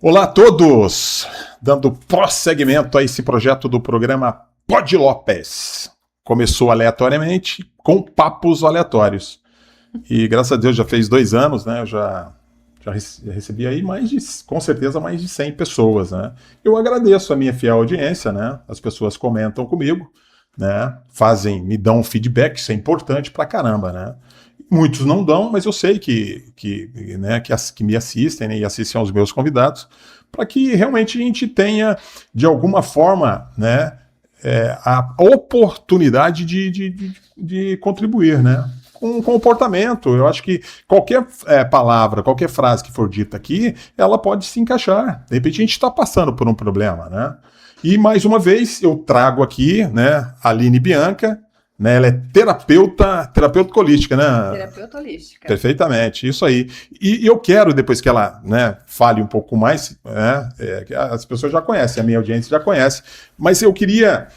Olá a todos! Dando prosseguimento a esse projeto do programa Pod Lopes. Começou aleatoriamente com papos aleatórios. E graças a Deus já fez 2 anos, né? Eu já recebi aí com certeza mais de 100 pessoas, né? Eu agradeço a minha fiel audiência, né? As pessoas comentam comigo, né? Me dão um feedback, isso é importante pra caramba, né? Muitos não dão, mas eu sei que me assistem, né, e assistem aos meus convidados, para que realmente a gente tenha, de alguma forma, né, a oportunidade de contribuir, né? Com comportamento. Eu acho que qualquer palavra, qualquer frase que for dita aqui, ela pode se encaixar. De repente a gente está passando por um problema, né? E mais uma vez eu trago aqui, né, a Aline Bianca, né? Ela é terapeuta holística, né? Terapeuta holística. Perfeitamente, isso aí. E eu quero, depois que ela, né, fale um pouco mais, né, as pessoas já conhecem, a minha audiência já conhece, mas eu queria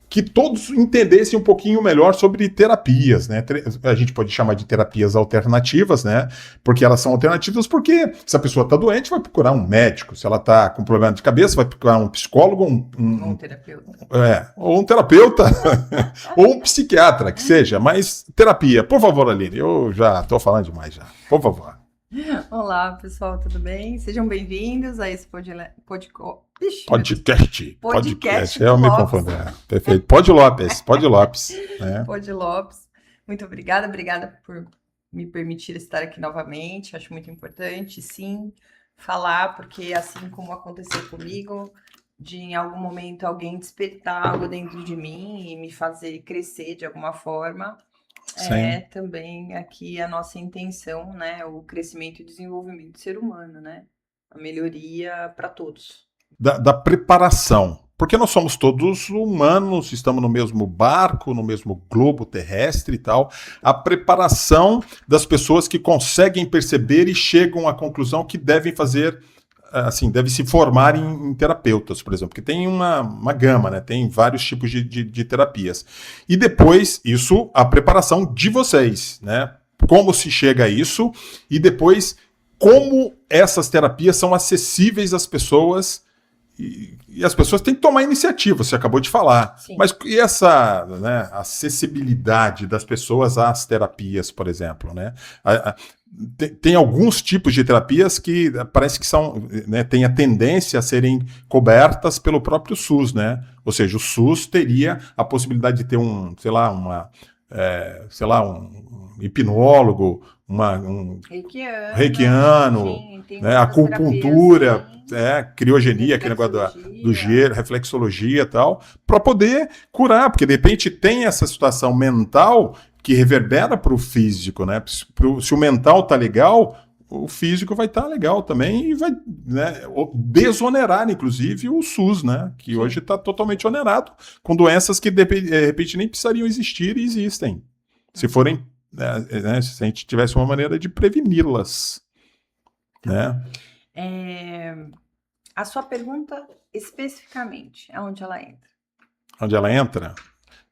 que todos entendessem um pouquinho melhor sobre terapias, né? A gente pode chamar de terapias alternativas, né? Porque elas são alternativas porque se a pessoa está doente, vai procurar um médico. Se ela está com problema de cabeça, vai procurar um psicólogo, Um terapeuta. ou um terapeuta, ou um psiquiatra, que seja. Mas terapia, por favor, Aline, eu já estou falando demais já. Por favor. Olá, pessoal, tudo bem? Sejam bem-vindos a esse podcast. Podcast. do Eu me Lopes. confundo. Perfeito. Pod Lopes. Né? Pod Lopes. Muito obrigada por me permitir estar aqui novamente. Acho muito importante, sim, falar, porque assim como aconteceu comigo, de em algum momento alguém despertar algo dentro de mim e me fazer crescer de alguma forma. É também aqui a nossa intenção, né? O crescimento e desenvolvimento do ser humano, né? A melhoria para todos. Da preparação. Porque nós somos todos humanos, estamos no mesmo barco, no mesmo globo terrestre e tal. A preparação das pessoas que conseguem perceber e chegam à conclusão que devem fazer, assim, devem se formar em terapeutas, por exemplo, porque tem uma gama, né? Tem vários tipos de terapias. E depois, isso, a preparação de vocês, né? Como se chega a isso e depois como essas terapias são acessíveis às pessoas e as pessoas têm que tomar iniciativa, você acabou de falar. Sim. Mas e essa, né, acessibilidade das pessoas às terapias, por exemplo, né? Tem alguns tipos de terapias que parece que são, né, tem a tendência a serem cobertas pelo próprio SUS, né? Ou seja, o SUS teria a possibilidade de ter um hipnólogo, um reikiano, né, acupuntura, criogenia, aquele negócio do gelo, reflexologia e tal, para poder curar, porque de repente tem essa situação mental que reverbera para o físico, né? Se o mental tá legal, o físico vai estar legal também e vai, né, desonerar, inclusive, o SUS, né? Que hoje está totalmente onerado, com doenças que de repente nem precisariam existir e existem. Se forem, né, se a gente tivesse uma maneira de preveni-las, né? A sua pergunta especificamente, aonde ela entra? Onde ela entra?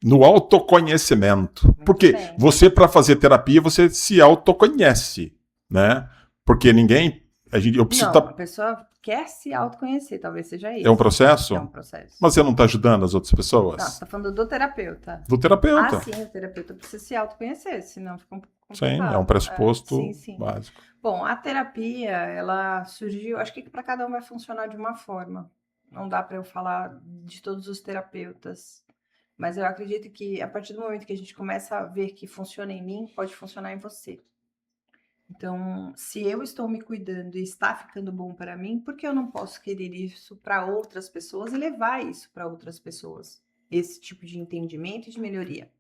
No autoconhecimento. Porque você, para fazer terapia, você se autoconhece, né? Porque ninguém... A pessoa quer se autoconhecer, talvez seja isso. É um processo? É um processo. Mas você não está ajudando as outras pessoas? Não, você está falando do terapeuta. Do terapeuta. Ah, sim, o terapeuta precisa se autoconhecer, senão fica um pouco complicado. Sim, é um pressuposto básico. Bom, a terapia, ela surgiu, acho que para cada um vai funcionar de uma forma. Não dá para eu falar de todos os terapeutas, mas eu acredito que a partir do momento que a gente começa a ver que funciona em mim, pode funcionar em você. Então, se eu estou me cuidando e está ficando bom para mim, por que eu não posso querer isso para outras pessoas e levar isso para outras pessoas? Esse tipo de entendimento e de melhoria.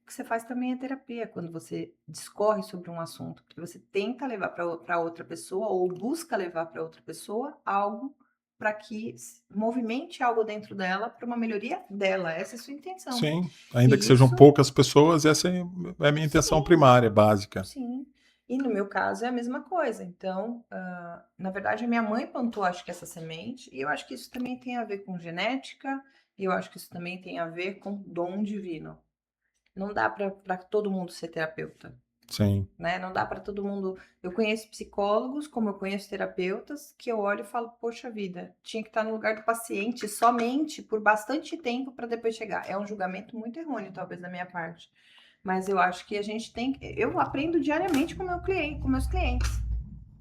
O que você faz também é terapia, quando você discorre sobre um assunto, porque você tenta levar para outra pessoa ou busca levar para outra pessoa algo para que movimente algo dentro dela para uma melhoria dela. Essa é a sua intenção. Sim, ainda que sejam poucas pessoas, essa é a minha intenção primária, básica. Sim, e no meu caso é a mesma coisa. Então, na verdade, a minha mãe plantou, acho que essa semente, e eu acho que isso também tem a ver com genética, e eu acho que isso também tem a ver com dom divino. Não dá para todo mundo ser terapeuta. Sim. Né? Não dá para todo mundo. Eu conheço psicólogos, como eu conheço terapeutas, que eu olho e falo, poxa vida, tinha que estar no lugar do paciente somente por bastante tempo para depois chegar. É um julgamento muito errôneo, talvez, da minha parte. Mas eu acho que a gente tem. Eu aprendo diariamente com meu cliente, com meus clientes.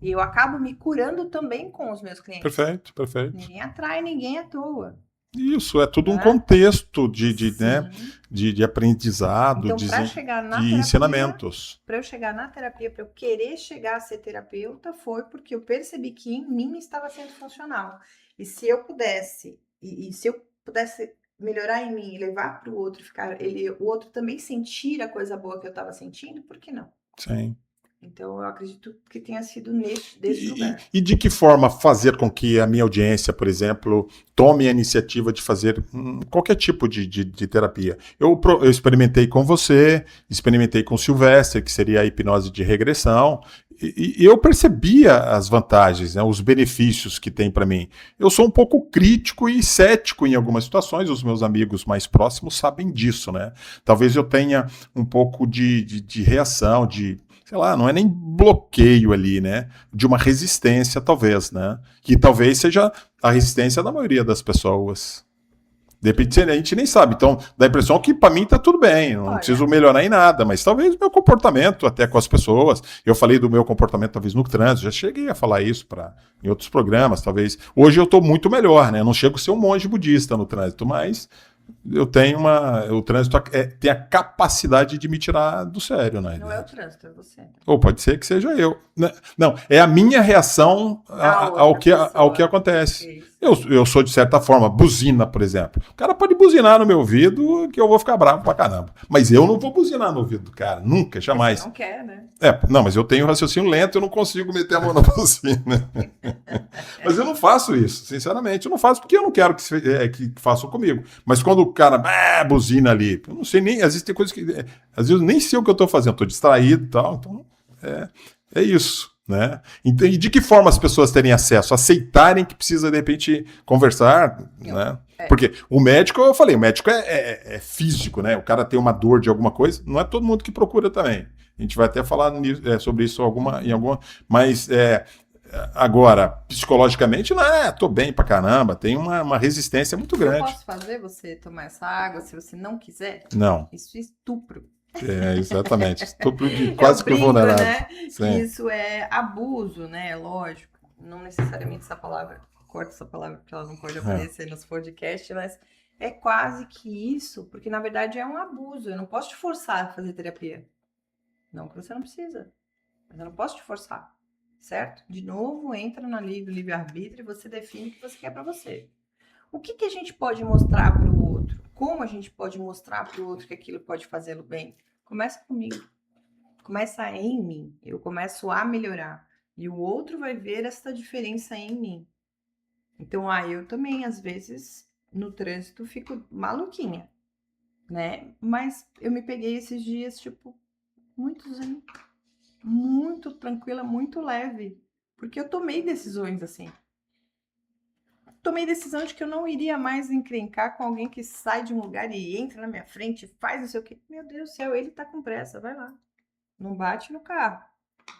E eu acabo me curando também com os meus clientes. Perfeito, perfeito. Ninguém atrai ninguém à toa. Isso, é tudo um Né? contexto né, Sim. de aprendizado, Então, para chegar na de terapia, ensinamentos. para eu chegar na terapia, para eu querer chegar a ser terapeuta, foi porque eu percebi que em mim estava sendo funcional. E se eu pudesse, e se eu pudesse melhorar em mim e levar para o outro, o outro também sentir a coisa boa que eu estava sentindo, por que não? Sim. Então, eu acredito que tenha sido desse lugar. E de que forma fazer com que a minha audiência, por exemplo, tome a iniciativa de fazer qualquer tipo de terapia? Eu experimentei com você, experimentei com o Silvestre, que seria a hipnose de regressão, e eu percebia as vantagens, né, os benefícios que tem para mim. Eu sou um pouco crítico e cético em algumas situações, os meus amigos mais próximos sabem disso, né? Talvez eu tenha um pouco de reação, sei lá, não é nem bloqueio ali, né? De uma resistência, talvez, né? Que talvez seja a resistência da maioria das pessoas. De repente a gente nem sabe. Então, dá a impressão que para mim tá tudo bem, eu não preciso melhorar em nada, mas talvez o meu comportamento até com as pessoas. Eu falei do meu comportamento talvez no trânsito, já cheguei a falar isso em outros programas, talvez. Hoje eu estou muito melhor, né? Eu não chego a ser um monge budista no trânsito, mas eu tenho o trânsito tem a capacidade de me tirar do sério, né? Não é o trânsito, é você. Ou pode ser que seja eu. Não, é a minha reação ao que acontece. Eu sou, de certa forma, buzina, por exemplo. O cara pode buzinar no meu ouvido que eu vou ficar bravo pra caramba. Mas eu não vou buzinar no ouvido do cara. Nunca, jamais. Você não quer, né? Não, mas eu tenho raciocínio lento, eu não consigo meter a mão na buzina. Mas eu não faço isso, sinceramente. Eu não faço porque eu não quero que façam comigo. Mas quando o cara buzina ali, eu não sei nem. Às vezes tem coisas que. Às vezes eu nem sei o que eu estou fazendo, estou distraído e tal. Então, é isso. Né? Então, e de que forma as pessoas terem acesso? Aceitarem que precisa, de repente, conversar, né? Porque o médico, eu falei, o médico é físico, né? O cara tem uma dor de alguma coisa, não é todo mundo que procura também. A gente vai até falar sobre isso em alguma. Mas agora, psicologicamente, tô bem pra caramba, tem uma resistência muito grande. Eu posso fazer você tomar essa água se você não quiser? Não. Isso é estupro. Exatamente. Estupro de quase que vulnerável. Né? Que isso é abuso, né? Lógico. Não necessariamente essa palavra, corta essa palavra porque ela não pode aparecer nos podcasts, mas é quase que isso, porque na verdade é um abuso. Eu não posso te forçar a fazer terapia. Não que você não precisa. Mas eu não posso te forçar. Certo? De novo, entra na lei do livre-arbítrio e você define o que você quer para você. O que a gente pode mostrar para o outro? Como a gente pode mostrar para o outro que aquilo pode fazê-lo bem? Começa comigo. Começa em mim. Eu começo a melhorar. E o outro vai ver essa diferença em mim. Então, eu também, às vezes, no trânsito, fico maluquinha, né? Mas eu me peguei esses dias, tipo, muito zen, muito tranquila, muito leve. Porque eu tomei decisões assim. Tomei decisão de que eu não iria mais encrencar com alguém que sai de um lugar e entra na minha frente, faz não sei o quê. Meu Deus do céu, ele tá com pressa, vai lá. Não bate no carro.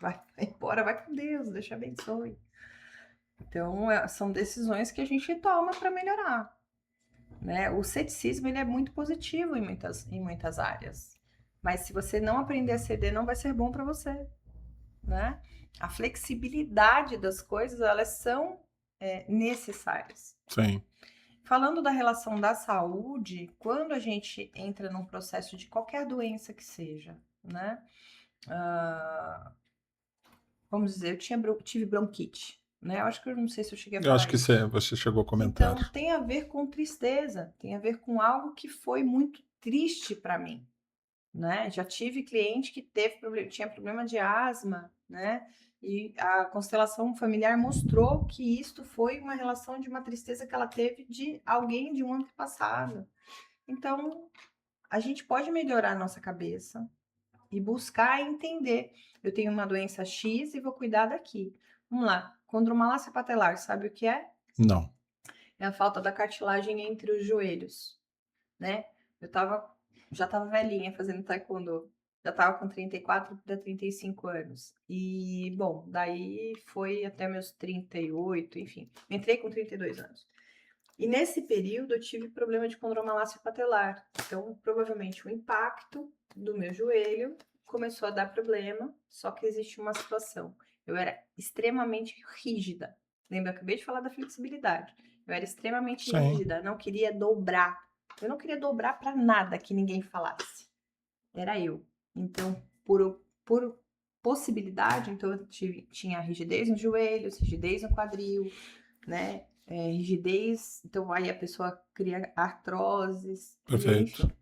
Vai embora, vai com Deus, Deus te abençoe. Então, são decisões que a gente toma para melhorar. Né? O ceticismo ele é muito positivo em muitas áreas. Mas se você não aprender a ceder, não vai ser bom para você. Né? A flexibilidade das coisas, elas são necessárias. Sim. Falando da relação da saúde, quando a gente entra num processo de qualquer doença que seja, né? Vamos dizer, eu tive bronquite, né? Eu acho que eu não sei se eu cheguei a falar. Eu acho que você chegou a comentar. Então, tem a ver com tristeza, tem a ver com algo que foi muito triste para mim, né? Já tive cliente que tinha problema de asma, né? E a constelação familiar mostrou que isto foi uma relação de uma tristeza que ela teve de alguém de um antepassado. Então, a gente pode melhorar a nossa cabeça e buscar entender. Eu tenho uma doença X e vou cuidar daqui. Vamos lá. Condromalácia patelar, sabe o que é? Não. É a falta da cartilagem entre os joelhos, né? Já estava velhinha fazendo taekwondo. Já estava com 34 para 35 anos. E, bom, daí foi até meus 38, enfim. Entrei com 32 anos. E nesse período eu tive problema de condromalácia patelar. Então, provavelmente o impacto do meu joelho começou a dar problema, só que existe uma situação. Eu era extremamente rígida. Lembra, eu acabei de falar da flexibilidade. Eu era extremamente Sim. rígida, não queria dobrar. Eu não queria dobrar para nada que ninguém falasse. Era eu. Então, por possibilidade, então eu tinha rigidez nos joelhos, rigidez no quadril, né? Rigidez, então aí a pessoa cria artroses, Perfeito. enfim.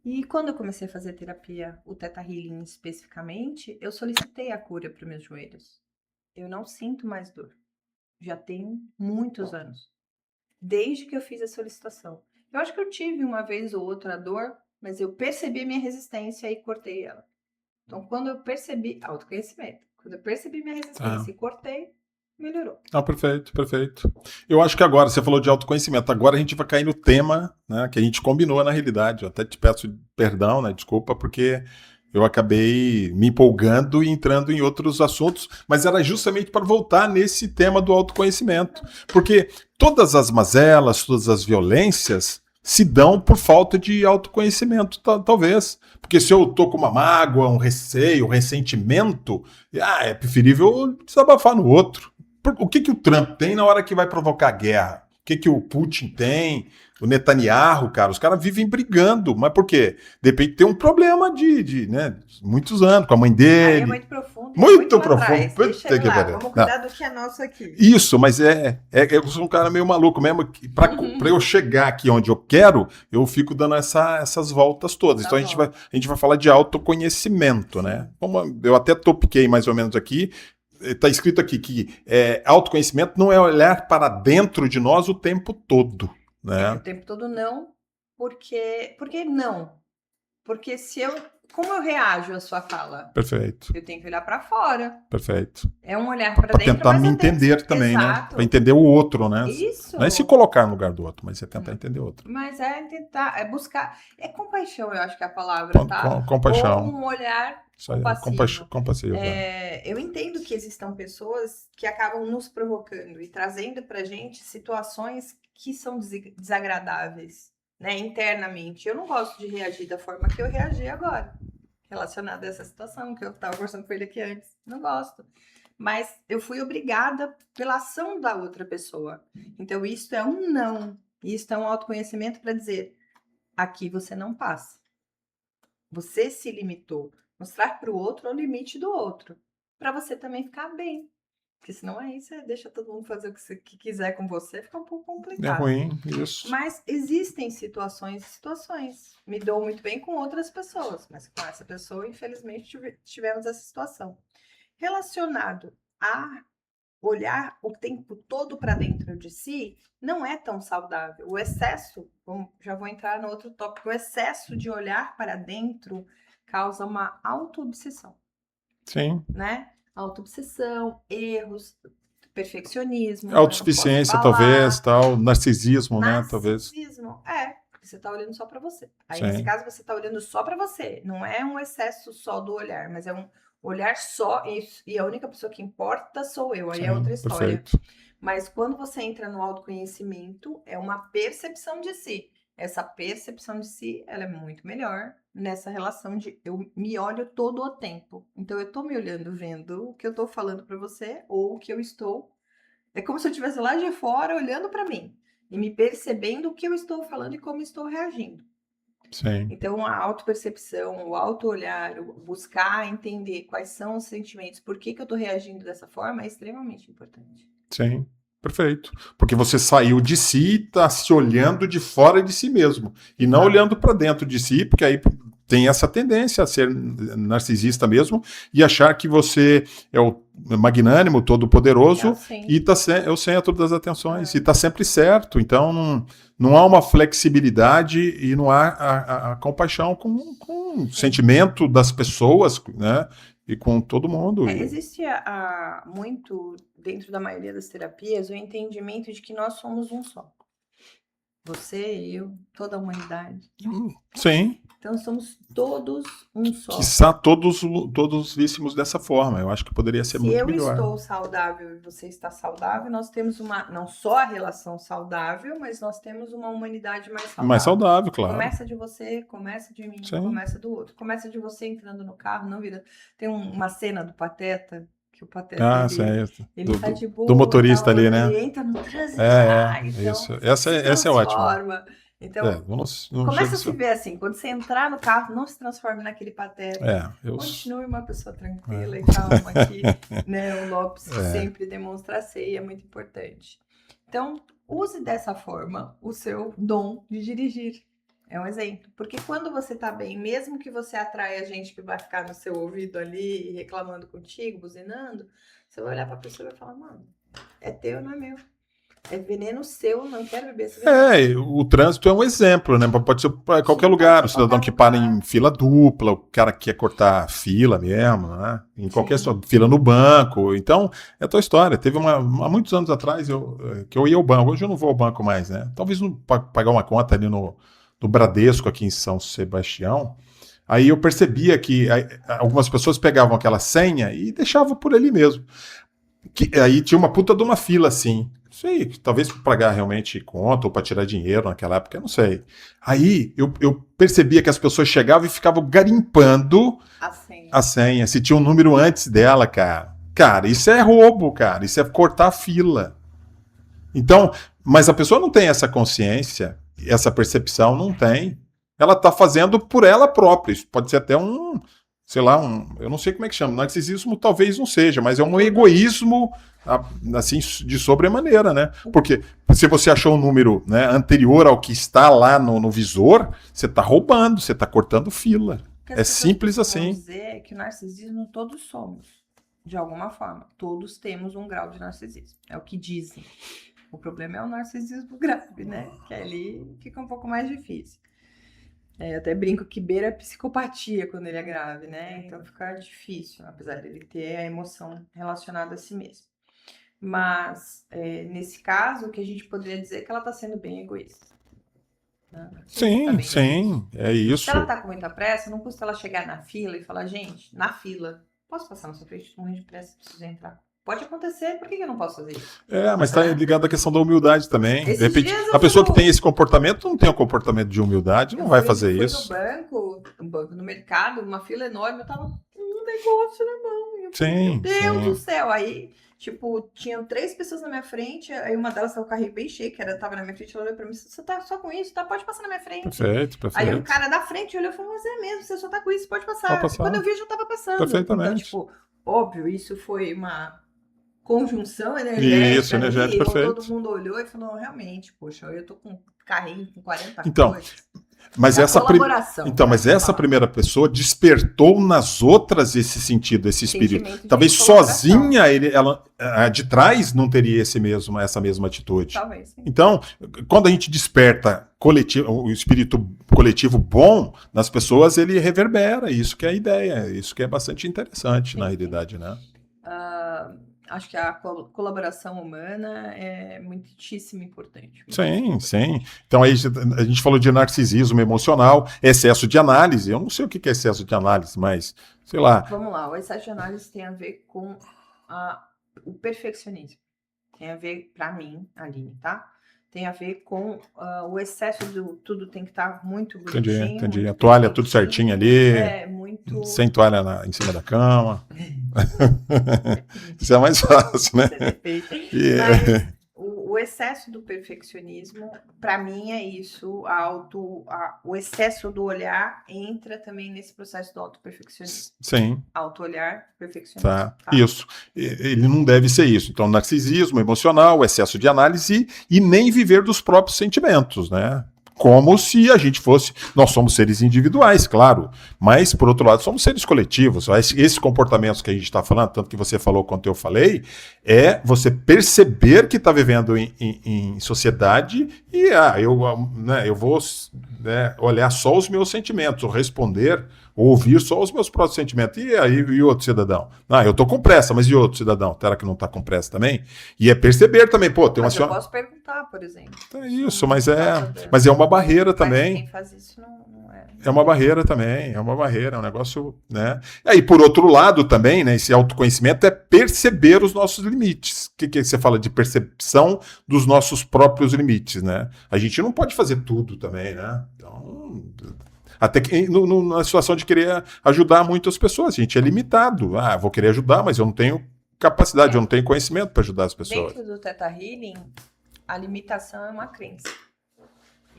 E quando eu comecei a fazer terapia, o Theta Healing especificamente, eu solicitei a cura para meus joelhos. Eu não sinto mais dor. Já tem muitos anos. Desde que eu fiz a solicitação. Eu acho que eu tive uma vez ou outra dor, mas eu percebi a minha resistência e cortei ela. Então, quando eu percebi, autoconhecimento, quando eu percebi minha resistência e cortei, melhorou. Ah, perfeito, perfeito. Eu acho que agora, você falou de autoconhecimento, agora a gente vai cair no tema, né, que a gente combinou na realidade. Eu até te peço perdão, né, desculpa, porque eu acabei me empolgando e entrando em outros assuntos, mas era justamente para voltar nesse tema do autoconhecimento. Porque todas as mazelas, todas as violências se dão por falta de autoconhecimento, talvez. Porque se eu tô com uma mágoa, um receio, um ressentimento, é preferível desabafar no outro. O que o Trump tem na hora que vai provocar guerra? O que o Putin tem? O Netanyahu, cara, os caras vivem brigando. Mas por quê? De repente tem um problema né, muitos anos, com a mãe Aí dele. é muito profundo. Muito lá profundo. atrás. Deixa Puta ele que lá. pariu. Vamos Não. cuidar do que é nosso aqui. Isso, mas eu sou um cara meio maluco mesmo. Para eu chegar aqui onde eu quero, eu fico dando essas voltas todas. Então a gente vai falar de autoconhecimento, né? Eu até topiquei mais ou menos aqui. Está escrito aqui que autoconhecimento não é olhar para dentro de nós o tempo todo. Né? O tempo todo não. Porque não? Porque como eu reajo à sua fala? Perfeito. Eu tenho que olhar para fora. Perfeito. É um olhar para dentro, tentar me entender também, exato, né? Para entender o outro, né? Isso. Não é se colocar no lugar do outro, mas é tentar entender o outro. Mas é tentar, buscar. É compaixão, eu acho que é a palavra, tá? Compaixão. Ou um olhar compassivo. Eu entendo que existam pessoas que acabam nos provocando e trazendo pra gente situações que são desagradáveis, né, internamente. Eu não gosto de reagir da forma que eu reagi agora, relacionada a essa situação que eu estava conversando com ele aqui antes. Não gosto. Mas eu fui obrigada pela ação da outra pessoa. Então, isso é um não. Isso é um autoconhecimento para dizer, aqui você não passa. Você se limitou. Mostrar para o outro o limite do outro. Para você também ficar bem. Porque senão aí você deixa todo mundo fazer o que quiser com você, fica um pouco complicado. É ruim, isso. Mas existem situações e situações. Me dou muito bem com outras pessoas, mas com essa pessoa, infelizmente, tivemos essa situação. Relacionado a olhar o tempo todo para dentro de si, não é tão saudável. O excesso, já vou entrar no outro tópico, o excesso de olhar para dentro causa uma auto-obsessão. Sim. Né? Auto-obsessão, erros, perfeccionismo. Autossuficiência, talvez, tal, narcisismo, né? Talvez. Narcisismo, porque você está olhando só para você. Aí, nesse caso, você está olhando só para você. Não é um excesso só do olhar, mas é um olhar só, e a única pessoa que importa sou eu. Aí é outra história. Perfeito. Mas quando você entra no autoconhecimento, é uma percepção de si. Essa percepção de si, ela é muito melhor nessa relação de eu me olho todo o tempo. Então, eu tô me olhando, vendo o que eu tô falando para você ou o que eu estou... É como se eu estivesse lá de fora olhando para mim e me percebendo o que eu estou falando e como estou reagindo. Sim. Então, a autopercepção, o auto-olhar, o buscar entender quais são os sentimentos, por que eu estou reagindo dessa forma, é extremamente importante. Sim, perfeito. Porque você saiu de si e está se olhando de fora de si mesmo. E não olhando para dentro de si, porque aí tem essa tendência a ser narcisista mesmo e achar que você é o magnânimo, todo-poderoso e é o centro das atenções e está sempre certo. Então não há uma flexibilidade e não há a compaixão com o sentimento das pessoas, né? E com todo mundo. Existe muito, dentro da maioria das terapias, o entendimento de que nós somos um só. Você, eu, toda a humanidade. Sim. Então somos todos um só. Quiçá todos víssemos dessa forma. Eu acho que poderia ser Se muito eu melhor. estou saudável e você está saudável, nós temos não só a relação saudável, mas nós temos uma humanidade mais saudável. Mais saudável, claro. Começa de você, começa de mim, Sim. começa do outro. Começa de você entrando no carro, não vira. Tem uma cena do Pateta, que o Pateta ele tá de boa, do motorista ali, né? Ele entra no trânsito. Então, isso. Essa é ótima. Então, não começa a se ver assim, quando você entrar no carro, não se transforme naquele pateta. Continue uma pessoa tranquila e calma aqui, né? O Lopes sempre demonstra ser e é muito importante. Então, use dessa forma o seu dom de dirigir. É um exemplo. Porque quando você tá bem, mesmo que você atraia gente que vai ficar no seu ouvido ali, reclamando contigo, buzinando, você vai olhar pra pessoa e vai falar, mano, é teu, não é meu. É veneno seu, não quero beber esse veneno. O trânsito é um exemplo, né? Pode ser para qualquer lugar. O cidadão que para em fila dupla, o cara que quer cortar fila mesmo, né? Em qualquer fila no banco. Então, é a tua história. Teve há muitos anos atrás que eu ia ao banco. Hoje eu não vou ao banco mais, né? Talvez pagar uma conta ali no Bradesco, aqui em São Sebastião. Aí eu percebia que algumas pessoas pegavam aquela senha e deixavam por ali mesmo. Aí tinha uma puta de uma fila assim. Não sei, talvez para pagar realmente conta ou para tirar dinheiro naquela época, eu não sei. Aí eu percebia que as pessoas chegavam e ficavam garimpando a senha. Se tinha um número antes dela, cara. Cara, isso é roubo, cara. Isso é cortar a fila. Então, mas a pessoa não tem essa consciência, essa percepção, não tem. Ela está fazendo por ela própria. Isso pode ser até sei lá, eu não sei como é que chama. Narcisismo talvez não seja, mas é um egoísmo assim de sobremaneira, né? Porque se você achou um número, né, anterior ao que está lá no visor, você está roubando, você está cortando fila. É simples assim. Dizer que o narcisismo todos somos, de alguma forma. Todos temos um grau de narcisismo. É o que dizem. O problema é o narcisismo grave, né? Que ali fica um pouco mais difícil. Eu até brinco que beira a psicopatia quando ele é grave, né? Então fica difícil, apesar dele ter a emoção relacionada a si mesmo. Mas, nesse caso, o que a gente poderia dizer é que ela está sendo bem egoísta. Né? Sim, é isso. Se ela está com muita pressa, não custa ela chegar na fila e falar, gente, na fila, posso passar na sua frente? Estou morrendo de pressa, preciso entrar. Pode acontecer, por que eu não posso fazer isso? Mas está ligado à questão da humildade também. De repente, a pessoa que tem esse comportamento não tem um comportamento de humildade, não vai fazer isso. No banco, no mercado, uma fila enorme, eu tava com um negócio na mão. Sim, meu Deus do céu. Aí, tipo, tinham 3 pessoas na minha frente, aí uma delas tava com o carrinho bem cheio, que tava na minha frente, ela olhou pra mim, você tá só com isso? Tá, pode passar na minha frente. Perfeito. Aí o cara da frente olhou e falou, mas é mesmo, você só tá com isso, pode passar. Pode passar. Quando eu vi, eu já tava passando. Perfeitamente. Então, tipo, óbvio, isso foi uma conjunção energética. Isso, energética, perfeito. Todo mundo olhou e falou, realmente, poxa, eu tô com um carrinho com 40 coisas. Mas essa primeira pessoa despertou nas outras esse sentido, esse espírito. Talvez sozinha ela de trás não teria essa mesma atitude. Talvez, sim. Então, quando a gente desperta o espírito coletivo bom nas pessoas, ele reverbera. Isso que é a ideia. Isso que é bastante interessante, na realidade, né? Acho que a colaboração humana é muitíssimo importante. Sim. Então aí a gente falou de narcisismo emocional, excesso de análise. Eu não sei o que é excesso de análise, mas sei lá. Vamos lá, o excesso de análise tem a ver com o perfeccionismo. Tem a ver, pra mim, Aline, tá? Tem a ver com o excesso do tudo tem que estar muito bonitinho. Entendi. A toalha tudo certinho ali. Muito... Sem toalha em cima da cama. Isso é mais fácil, né? Mas o excesso do perfeccionismo, para mim, é isso. O excesso do olhar entra também nesse processo do auto-perfeccionismo. Sim. Auto-olhar, perfeccionismo. Tá. Isso. Ele não deve ser isso. Então, narcisismo emocional, excesso de análise e nem viver dos próprios sentimentos, né? Como se a gente fosse... Nós somos seres individuais, claro, mas, por outro lado, somos seres coletivos. Esses comportamentos que a gente está falando, tanto que você falou quanto eu falei, é você perceber que está vivendo em sociedade e eu vou olhar só os meus sentimentos, ou responder ouvir só os meus próprios sentimentos. E aí, e outro cidadão? Ah, eu tô com pressa, mas e outro cidadão? Será que não tá com pressa também? E é perceber também, pô, tem uma Mas eu senhora... posso perguntar, por exemplo. É isso, Não tá mas é uma barreira Mas também. quem faz isso não é. É uma barreira também, é uma barreira, é um negócio, né? E aí, por outro lado também, né, esse autoconhecimento é perceber os nossos limites. O que você fala de percepção dos nossos próprios limites, né? A gente não pode fazer tudo também, né? Então, até que na situação de querer ajudar muitas pessoas, a gente é limitado. Ah, vou querer ajudar, mas eu não tenho capacidade, eu não tenho conhecimento para ajudar as pessoas. Dentro do Theta Healing, a limitação é uma crença.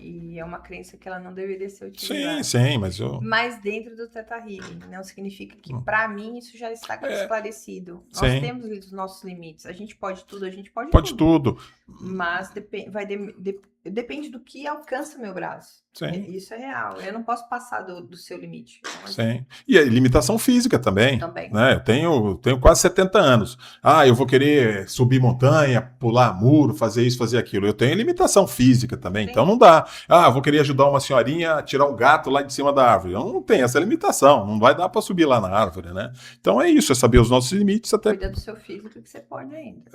E é uma crença que ela não deveria ser utilizada. Sim, Mas dentro do Theta Healing, não significa que, para mim, isso já está esclarecido. Sim. Nós temos os nossos limites. A gente pode tudo, a gente pode tudo. Mas depende do que alcança o meu braço. Sim. Isso é real. Eu não posso passar do seu limite. Sim. E a limitação física também. Né? Eu tenho quase 70 anos. Ah, eu vou querer subir montanha, pular muro, fazer isso, fazer aquilo. Eu tenho limitação física também, então não dá. Ah, eu vou querer ajudar uma senhorinha a tirar um gato lá de cima da árvore. Eu não tenho essa limitação, não vai dar para subir lá na árvore, né? Então é isso, é saber os nossos limites até... Cuida do seu físico que você pode ainda.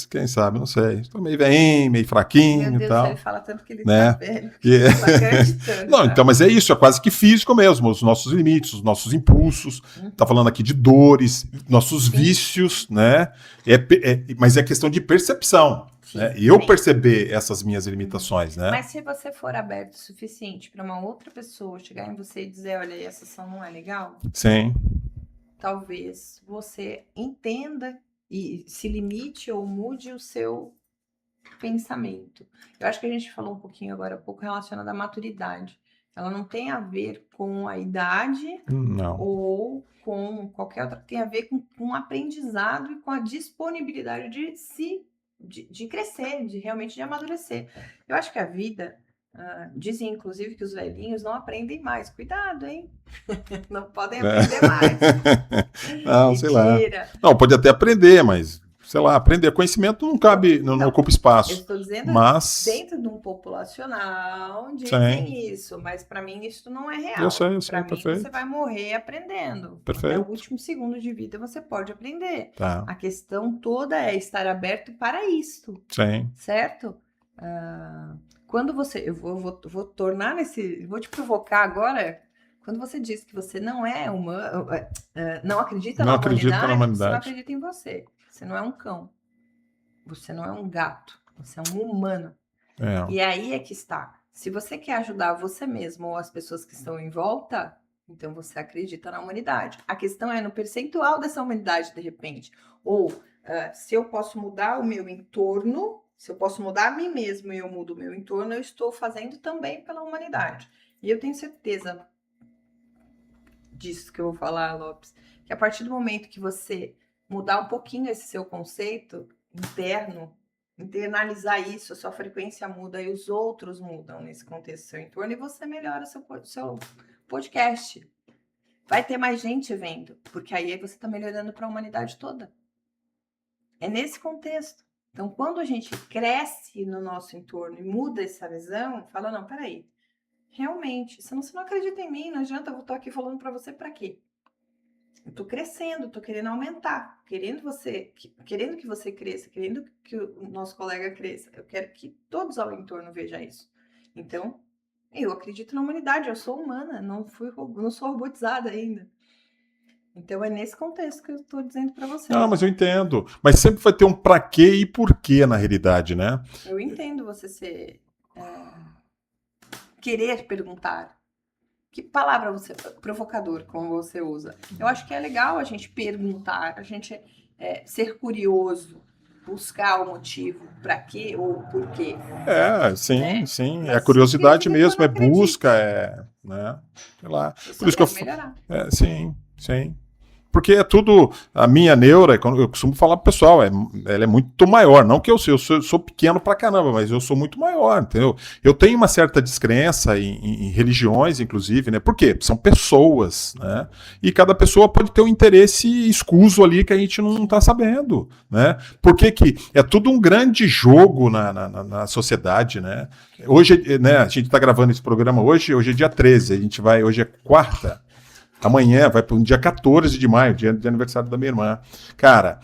Quem sabe, não sei. Estou meio velhinho, meio fraquinho. Meu Deus, e tal. ele fala tanto que ele né? tá velho. Yeah. Não, então, mas é isso, é quase que físico mesmo, os nossos limites, os nossos impulsos, tá falando aqui de dores, nossos vícios, né? Mas é questão de percepção, né? E eu perceber essas minhas limitações, né? Mas se você for aberto o suficiente para uma outra pessoa chegar em você e dizer, olha, essa ação não é legal, sim, talvez você entenda e se limite ou mude o seu pensamento. Eu acho que a gente falou um pouquinho agora, um pouco relacionado à maturidade. Ela não tem a ver com a idade ou com qualquer outra, tem a ver com um aprendizado e com a disponibilidade de crescer, realmente de amadurecer. Eu acho que a vida, dizem inclusive que os velhinhos não aprendem mais. Cuidado, hein? Não podem aprender mais. Não, sei lá. Não, pode até aprender, mas... sei lá, aprender conhecimento não cabe, não ocupa espaço. Eu estou dizendo dentro de um populacional dizem isso, mas para mim isso não é real. Eu sei, para mim perfeito. você vai morrer aprendendo. Perfeito. Até o último segundo de vida você pode aprender. Tá. A questão toda é estar aberto para isto. Sim. Certo? Quando você... Eu vou tornar nesse... Vou te provocar agora... Quando você diz que você não é humano, não acredita na humanidade, você não acredita em você. Você não é um cão. Você não é um gato. Você é um humano. E aí é que está. Se você quer ajudar você mesmo ou as pessoas que estão em volta, então você acredita na humanidade. A questão é no percentual dessa humanidade, de repente. Ou se eu posso mudar o meu entorno, se eu posso mudar a mim mesmo e eu mudo o meu entorno, eu estou fazendo também pela humanidade. E eu tenho certeza disso que eu vou falar, Lopes, que a partir do momento que você mudar um pouquinho esse seu conceito interno, internalizar isso, a sua frequência muda e os outros mudam nesse contexto do seu entorno e você melhora o seu podcast. Vai ter mais gente vendo, porque aí você está melhorando para a humanidade toda. É nesse contexto. Então, quando a gente cresce no nosso entorno e muda essa visão, fala, não, peraí, realmente, senão você não acredita em mim, não adianta, eu estou aqui falando para você para quê? Eu estou crescendo, estou querendo aumentar, querendo que você cresça, querendo que o nosso colega cresça. Eu quero que todos ao entorno vejam isso. Então, eu acredito na humanidade, eu sou humana, não sou robotizada ainda. Então, é nesse contexto que eu estou dizendo para você. Não, mas eu entendo. Mas sempre vai ter um pra quê e porquê na realidade, né? Eu entendo você querer perguntar. Que palavra provocador, como você usa? Eu acho que é legal a gente perguntar, a gente ser curioso, buscar o motivo, para quê ou por quê. Sim. Mas é curiosidade mesmo, é busca, né? Sei lá. Por isso que eu melhorar. Sim. Porque é tudo, a minha neura, eu costumo falar pro pessoal, ela é muito maior, não que eu sou pequeno pra caramba, mas eu sou muito maior, entendeu? Eu tenho uma certa descrença em religiões, inclusive, né? Por quê? São pessoas, né? E cada pessoa pode ter um interesse escuso ali que a gente não tá sabendo, né? Porque que é tudo um grande jogo na sociedade, né? Hoje, né, a gente tá gravando esse programa hoje é dia 13, hoje é quarta. Amanhã vai para o dia 14 de maio, dia de aniversário da minha irmã. Cara,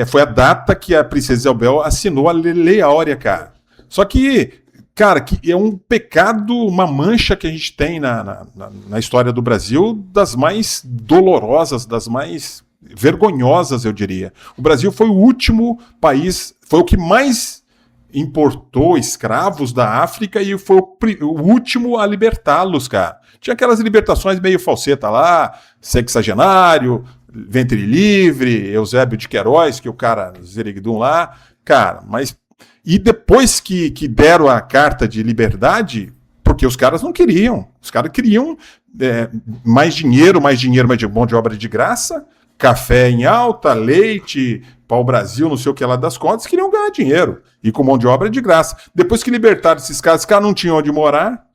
foi a data que a Princesa Isabel assinou a Lei Áurea, cara. Só que, cara, que é um pecado, uma mancha que a gente tem na história do Brasil, das mais dolorosas, das mais vergonhosas, eu diria. O Brasil foi o último país, foi o que mais importou escravos da África e foi o último a libertá-los, cara. Tinha aquelas libertações meio falseta lá, sexagenário, ventre livre, Eusébio de Queiroz, que o cara, Zerigdum lá, cara, mas... E depois que deram a carta de liberdade, porque os caras não queriam, os caras queriam mais dinheiro, mais mão de obra de graça, café em alta, leite, pau-brasil, não sei o que lá das contas, queriam ganhar dinheiro, e com mão de obra de graça. Depois que libertaram esses caras não tinham onde morar,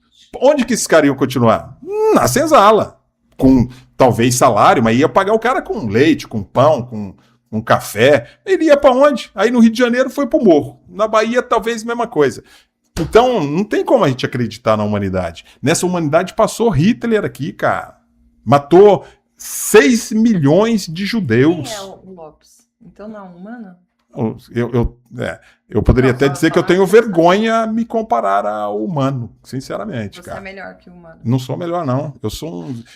onde que esses caras iam continuar? Na senzala, com talvez salário, mas ia pagar o cara com leite, com pão, com café. Ele ia para onde? Aí no Rio de Janeiro foi pro morro. Na Bahia talvez a mesma coisa. Então não tem como a gente acreditar na humanidade. Nessa humanidade passou Hitler aqui, cara. Matou 6 milhões de judeus. Quem é o Lopes? Então não é um humano? Eu poderia até dizer que eu tenho vergonha a me comparar ao humano, sinceramente. Você cara. É melhor que o humano. Não sou melhor, não.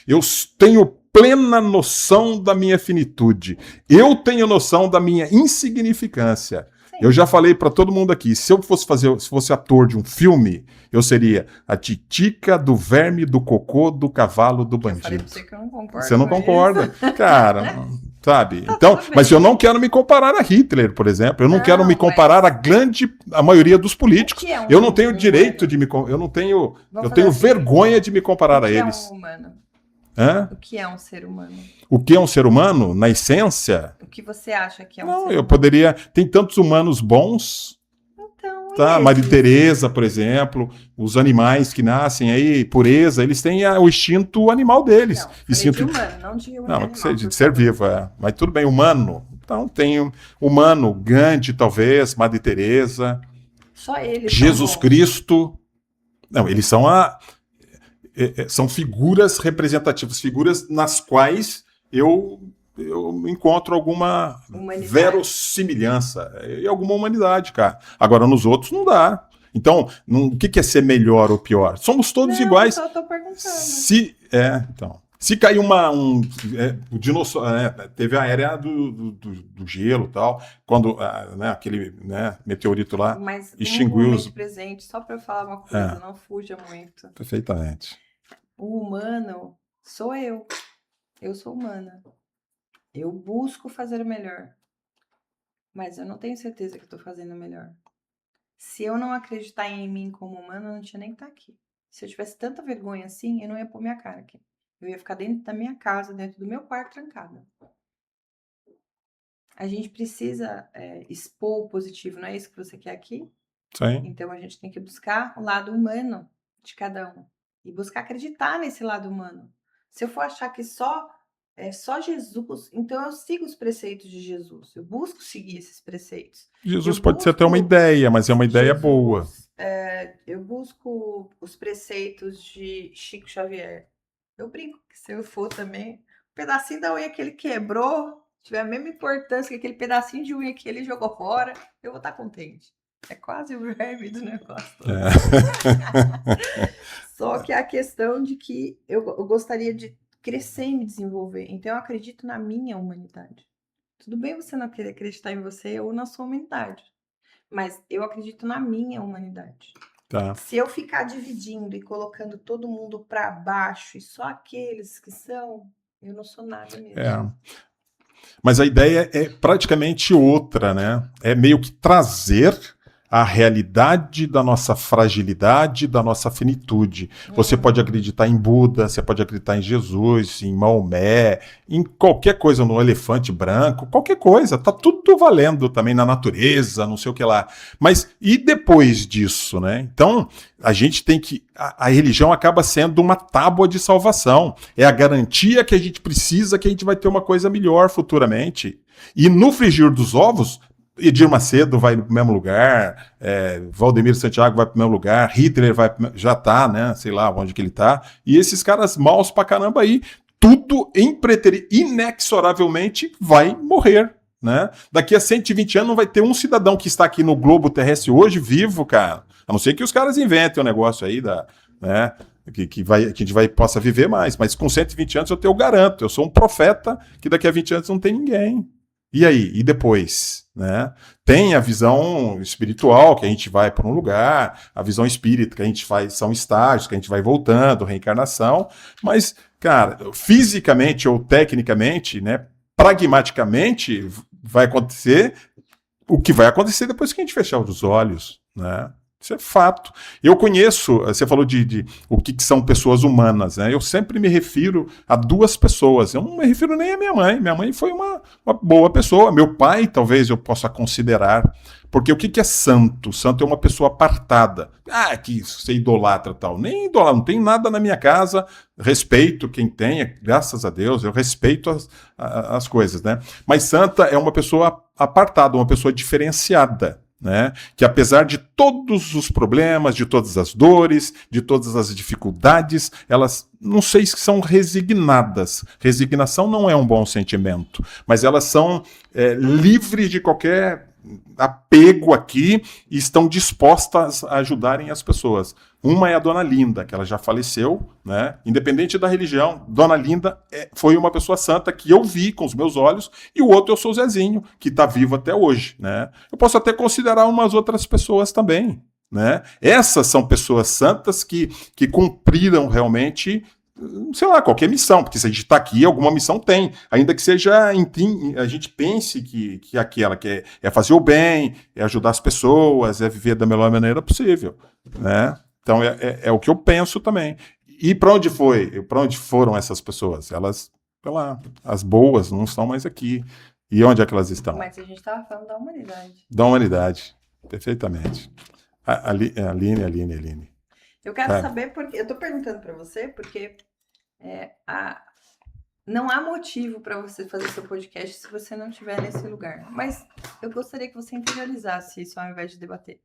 Eu tenho plena noção da minha finitude. Eu tenho noção da minha insignificância. Sim. Eu já falei para todo mundo aqui, se fosse ator de um filme, eu seria a titica do verme, do cocô, do cavalo, do bandido. Eu falei pra você que eu não concordo. Você não concorda? Cara, sabe? Tá, então, mas eu não quero me comparar a Hitler, por exemplo. Eu não quero me comparar a maioria dos políticos. Eu não tenho direito de me comparar. Eu tenho vergonha de me comparar a eles. O que é um humano? Hã? O que é um ser humano? O que é um ser humano, na essência? O que você acha que é um ser humano? humano? Não, eu poderia... Tem tantos humanos bons. Então, tá? Maria Teresa, por exemplo, os animais que nascem aí, pureza, eles têm o instinto animal deles. Não, instinto... de humano, não de não, animal. De ser vivo, Mas tudo bem, humano. Então tem humano, Gandhi, talvez, Madre Teresa. Só eles. Jesus Cristo. Não, eles são figuras representativas, figuras nas quais eu encontro alguma verossimilhança e alguma humanidade, cara. Agora, nos outros não dá. Então, o que é ser melhor ou pior? Somos todos iguais. Eu só tô perguntando. Se cair o dinossauro, teve a era do gelo e tal, quando aquele meteorito lá extinguiu os... presente, só para eu falar uma coisa, não fuja muito. Perfeitamente. O humano sou eu. Eu sou humana. Eu busco fazer o melhor. Mas eu não tenho certeza que estou fazendo o melhor. Se eu não acreditar em mim como humano, eu não tinha nem que estar aqui. Se eu tivesse tanta vergonha assim, eu não ia pôr minha cara aqui. Eu ia ficar dentro da minha casa, dentro do meu quarto, trancada. A gente precisa expor o positivo, não é isso que você quer aqui? Sim. Então a gente tem que buscar o lado humano de cada um. E buscar acreditar nesse lado humano. Se eu for achar que só Jesus, então eu sigo os preceitos de Jesus. Eu busco seguir esses preceitos. Jesus pode ser até uma ideia, mas é uma ideia boa. Eu busco os preceitos de Chico Xavier. Eu brinco que se eu for também, o pedacinho da unha que ele quebrou, tiver a mesma importância que aquele pedacinho de unha que ele jogou fora, eu vou estar contente. É quase o verme do negócio. Só que é a questão de que eu gostaria de crescer e me desenvolver. Então eu acredito na minha humanidade. Tudo bem você não querer acreditar em você ou na sua humanidade, mas eu acredito na minha humanidade. Tá. Se eu ficar dividindo e colocando todo mundo para baixo e só aqueles que são, eu não sou nada mesmo. Mas a ideia é praticamente outra, né? É meio que trazer a realidade da nossa fragilidade, da nossa finitude. Você pode acreditar em Buda, você pode acreditar em Jesus, em Maomé, em qualquer coisa, no elefante branco, qualquer coisa, tá tudo valendo também na natureza, não sei o que lá. Mas e depois disso, né? Então, a gente tem que... A religião acaba sendo uma tábua de salvação. É a garantia que a gente precisa que a gente vai ter uma coisa melhor futuramente. E no frigir dos ovos, Edir Macedo vai pro mesmo lugar, Valdemiro Santiago vai pro mesmo lugar, Hitler já tá, né? Sei lá onde que ele tá. E esses caras maus pra caramba aí, tudo inexoravelmente vai morrer, né? Daqui a 120 anos não vai ter um cidadão que está aqui no globo terrestre hoje vivo, cara. A não ser que os caras inventem um negócio aí né? Que a gente possa viver mais. Mas com 120 anos eu garanto, eu sou um profeta que daqui a 20 anos não tem ninguém. E aí? E depois? Né? Tem a visão espiritual, que a gente vai para um lugar, a visão espírita, que a gente faz, são estágios, que a gente vai voltando, reencarnação, mas, cara, fisicamente ou tecnicamente, né, pragmaticamente, vai acontecer o que vai acontecer depois que a gente fechar os olhos, né? Isso é fato. Eu conheço, você falou de o que são pessoas humanas, né? Eu sempre me refiro a duas pessoas. Eu não me refiro nem à minha mãe. Minha mãe foi uma boa pessoa. Meu pai, talvez eu possa considerar. Porque o que é santo? Santo é uma pessoa apartada. Ah, que você idolatra tal. Nem idolatra, não tem nada na minha casa. Respeito quem tenha, graças a Deus, eu respeito as coisas, né? Mas santa é uma pessoa apartada, uma pessoa diferenciada. Né? Que apesar de todos os problemas, de todas as dores, de todas as dificuldades, elas não sei se são resignadas. Resignação não é um bom sentimento, mas elas são livres de qualquer apego aqui e estão dispostas a ajudarem as pessoas. Uma é a Dona Linda, que ela já faleceu, né? Independente da religião, Dona Linda foi uma pessoa santa que eu vi com os meus olhos, e o outro eu sou o Zezinho, que está vivo até hoje, né? Eu posso até considerar umas outras pessoas também, né? Essas são pessoas santas que cumpriram realmente, sei lá, qualquer missão, porque se a gente está aqui, alguma missão tem, ainda que seja, a gente pense que aquela que é fazer o bem, é ajudar as pessoas, é viver da melhor maneira possível, né? Então é o que eu penso também. E para onde foram essas pessoas? Elas, sei lá, as boas não estão mais aqui. E onde é que elas estão? Mas a gente estava falando da humanidade. Da humanidade, perfeitamente. Aline. Eu quero saber, porque eu estou perguntando para você, porque não há motivo para você fazer seu podcast se você não estiver nesse lugar. Mas eu gostaria que você interiorizasse isso ao invés de debater.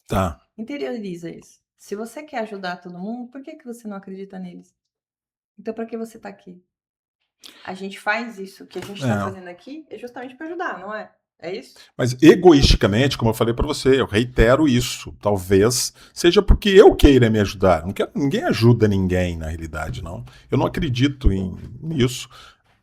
Tá. Interioriza isso. Se você quer ajudar todo mundo, por que você não acredita neles? Então, para que você está aqui? A gente faz isso que a gente está fazendo aqui é justamente para ajudar, não é? É isso? Mas egoisticamente, como eu falei para você, eu reitero isso. Talvez seja porque eu queira me ajudar. Ninguém ajuda ninguém, na realidade, não. Eu não acredito nisso.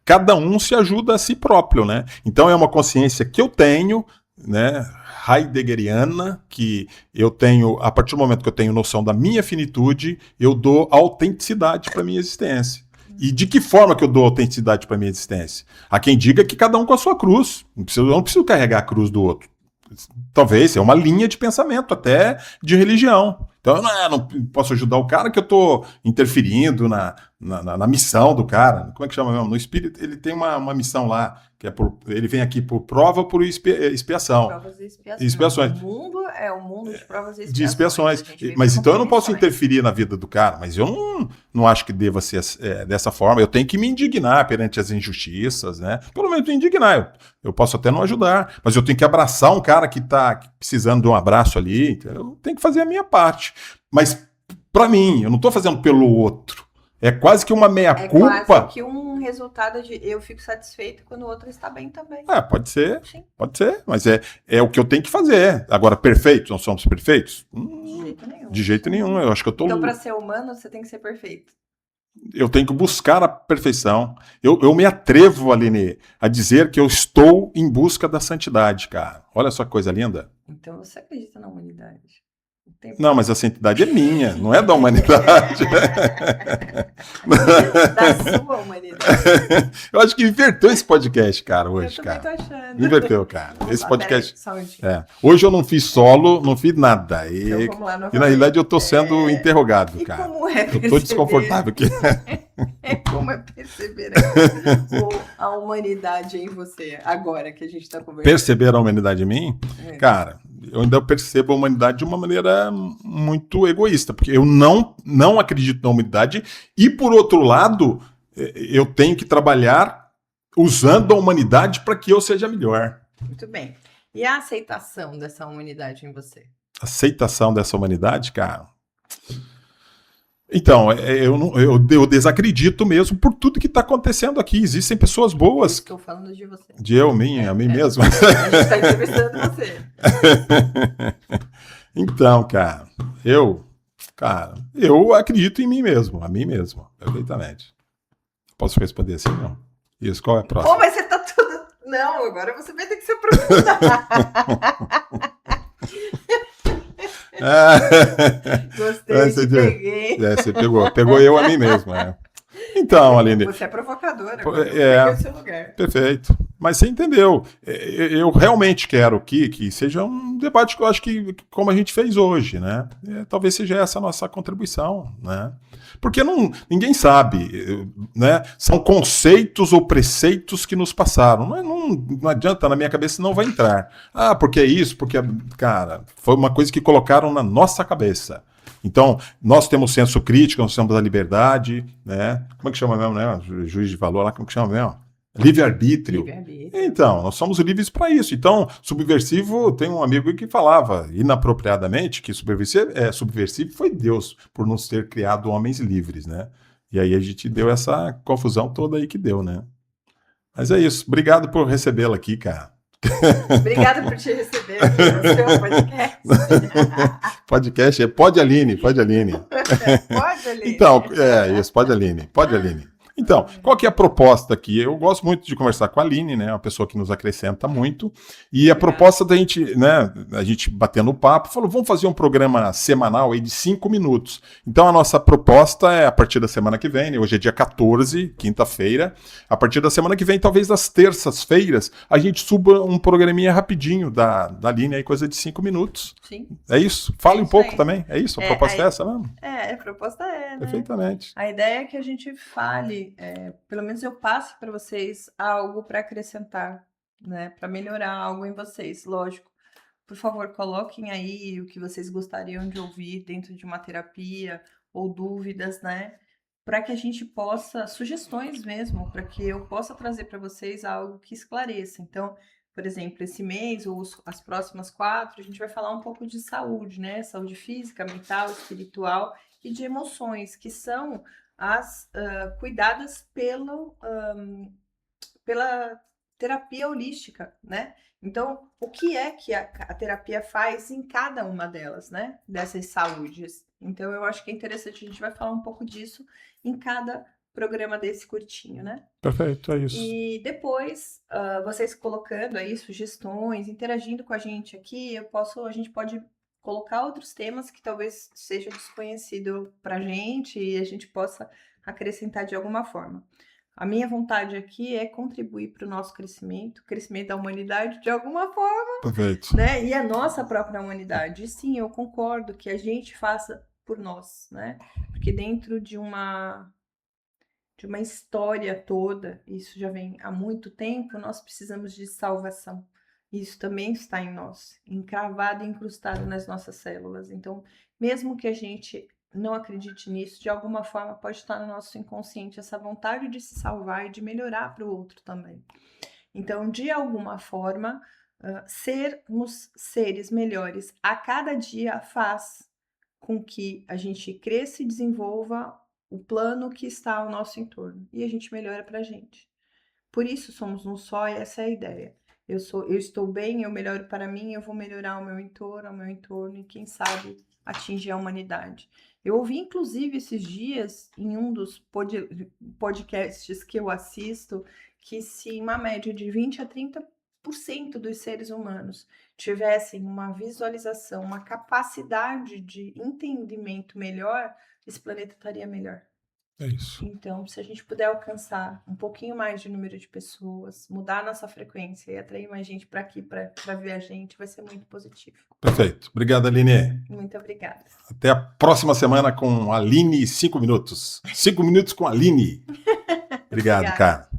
Cada um se ajuda a si próprio, né? Então é uma consciência que eu tenho, né? Heideggeriana, que eu tenho, a partir do momento que eu tenho noção da minha finitude, eu dou autenticidade para a minha existência. E de que forma que eu dou autenticidade para a minha existência? Há quem diga que cada um com a sua cruz. Eu não preciso carregar a cruz do outro. Talvez, é uma linha de pensamento, até de religião. Então eu não posso ajudar o cara que eu estou interferindo na missão do cara. Como é que chama mesmo? No espírito, ele tem uma missão lá, que ele vem aqui por prova ou por expiação. Provas e expiações. O mundo é o mundo de provas e expiações. De expiações. Mas então eu não posso interferir na vida do cara, mas eu não acho que deva ser dessa forma. Eu tenho que me indignar perante as injustiças, né? Pelo menos me indignar. Eu posso até não ajudar, mas eu tenho que abraçar um cara que está precisando de um abraço ali. Eu tenho que fazer a minha parte. Mas, para mim, eu não estou fazendo pelo outro. É quase que uma meia-culpa. É quase que um resultado de eu fico satisfeito quando o outro está bem também. Pode ser. Sim. Pode ser, mas é o que eu tenho que fazer. Agora, perfeitos? Nós somos perfeitos? De jeito nenhum. De jeito nenhum. Eu acho que eu tô... Então, para ser humano, você tem que ser perfeito. Eu tenho que buscar a perfeição. Eu me atrevo, Aline, a dizer que eu estou em busca da santidade, cara. Olha só que coisa linda. Então você acredita na humanidade? Não, mas a santidade é minha, não é da humanidade. Da sua humanidade. Eu acho que inverteu esse podcast, cara, hoje, eu cara. Tô achando. Inverteu, cara. Esse podcast. Aí, hoje eu não fiz solo, não fiz nada. Então, vamos lá, e na realidade eu tô sendo interrogado, e cara. Como é eu tô desconfortável aqui. Como é perceber a humanidade em você, agora que a gente tá conversando? Perceber a humanidade em mim? Cara, eu ainda percebo a humanidade de uma maneira muito egoísta, porque eu não acredito na humanidade e, por outro lado, eu tenho que trabalhar usando a humanidade para que eu seja melhor. Muito bem. E a aceitação dessa humanidade em você? Aceitação dessa humanidade, cara. Então, eu desacredito mesmo por tudo que está acontecendo aqui. Existem pessoas boas. Estou falando de você. De a mim mesmo. A gente está entrevistando você. Então, eu acredito em mim mesmo, a mim mesmo, perfeitamente. Posso responder assim, não? Isso, qual é a próxima? Pô, mas você tá tudo... Não, agora você vai ter que se aprofundar. Gostei, peguei. Você pegou eu a mim mesmo. Então, Aline... Você é provocadora, agora eu peguei o seu lugar. Perfeito. Mas você entendeu. Eu realmente quero que seja um debate que eu acho que, como a gente fez hoje, né? Talvez seja essa a nossa contribuição, né? Porque ninguém sabe, né? São conceitos ou preceitos que nos passaram. Não adianta, na minha cabeça não vai entrar. Ah, porque é isso, porque, cara, foi uma coisa que colocaram na nossa cabeça. Então, nós temos senso crítico, nós temos a liberdade, né? Como é que chama mesmo, né? Juiz de valor lá, como é que chama mesmo? Livre-arbítrio. Livre-arbítrio. Então, nós somos livres para isso. Então, subversivo, tem um amigo que falava inapropriadamente que subversivo foi Deus por nos ter criado homens livres, né? E aí a gente deu essa confusão toda aí que deu, né? Mas é isso. Obrigado por recebê-la aqui, cara. Obrigada por te receber aqui no seu podcast. Podcast Pode Aline. Pode, Aline. Então, isso, Pode Aline. Então, qual que é a proposta aqui? Eu gosto muito de conversar com a Aline, né? Uma pessoa que nos acrescenta muito. E a proposta da gente, né? A gente batendo o papo, falou, vamos fazer um programa semanal aí de 5 minutos. Então, a nossa proposta é a partir da semana que vem, né? Hoje é dia 14, quinta-feira. A partir da semana que vem, talvez às terças-feiras, a gente suba um programinha rapidinho da Aline aí, coisa de 5 minutos. Sim. É isso? Fale um pouco também. É isso? A proposta é essa mesmo? A proposta né? Perfeitamente. A ideia é que a gente fale, pelo menos eu passe para vocês algo para acrescentar, né? Para melhorar algo em vocês. Lógico, por favor, coloquem aí o que vocês gostariam de ouvir dentro de uma terapia ou dúvidas, né? Para que a gente possa, sugestões mesmo, para que eu possa trazer para vocês algo que esclareça. Então, por exemplo, esse mês ou as próximas 4, a gente vai falar um pouco de saúde, né? Saúde física, mental, espiritual e de emoções, que são as cuidadas pela terapia holística, né? Então, o que é que a terapia faz em cada uma delas, né? Dessas saúdes. Então, eu acho que é interessante, a gente vai falar um pouco disso em cada programa desse curtinho, né? Perfeito, é isso. E depois, vocês colocando aí sugestões, interagindo com a gente aqui, a gente pode colocar outros temas que talvez seja desconhecido pra gente e a gente possa acrescentar de alguma forma. A minha vontade aqui é contribuir para o nosso crescimento da humanidade de alguma forma. Perfeito. Né? E a nossa própria humanidade. E sim, eu concordo que a gente faça por nós, né? Porque dentro de uma história toda, isso já vem há muito tempo, nós precisamos de salvação. Isso também está em nós, encravado e incrustado nas nossas células. Então, mesmo que a gente não acredite nisso, de alguma forma pode estar no nosso inconsciente essa vontade de se salvar e de melhorar para o outro também. Então, de alguma forma, sermos seres melhores a cada dia faz com que a gente cresça e desenvolva o plano que está ao nosso entorno. E a gente melhora para a gente. Por isso somos um só e essa é a ideia. Eu estou bem, eu melhoro para mim, eu vou melhorar ao meu entorno e quem sabe atingir a humanidade. Eu ouvi, inclusive, esses dias, em um dos podcasts que eu assisto, que se uma média de 20 a 30% dos seres humanos tivessem uma visualização, uma capacidade de entendimento melhor, esse planeta estaria melhor. É isso. Então, se a gente puder alcançar um pouquinho mais de número de pessoas, mudar a nossa frequência e atrair mais gente para aqui, para ver a gente, vai ser muito positivo. Perfeito. Obrigado, Aline. Muito obrigada. Até a próxima semana com a Aline 5 minutos. 5 minutos com a Aline. Obrigado, cara.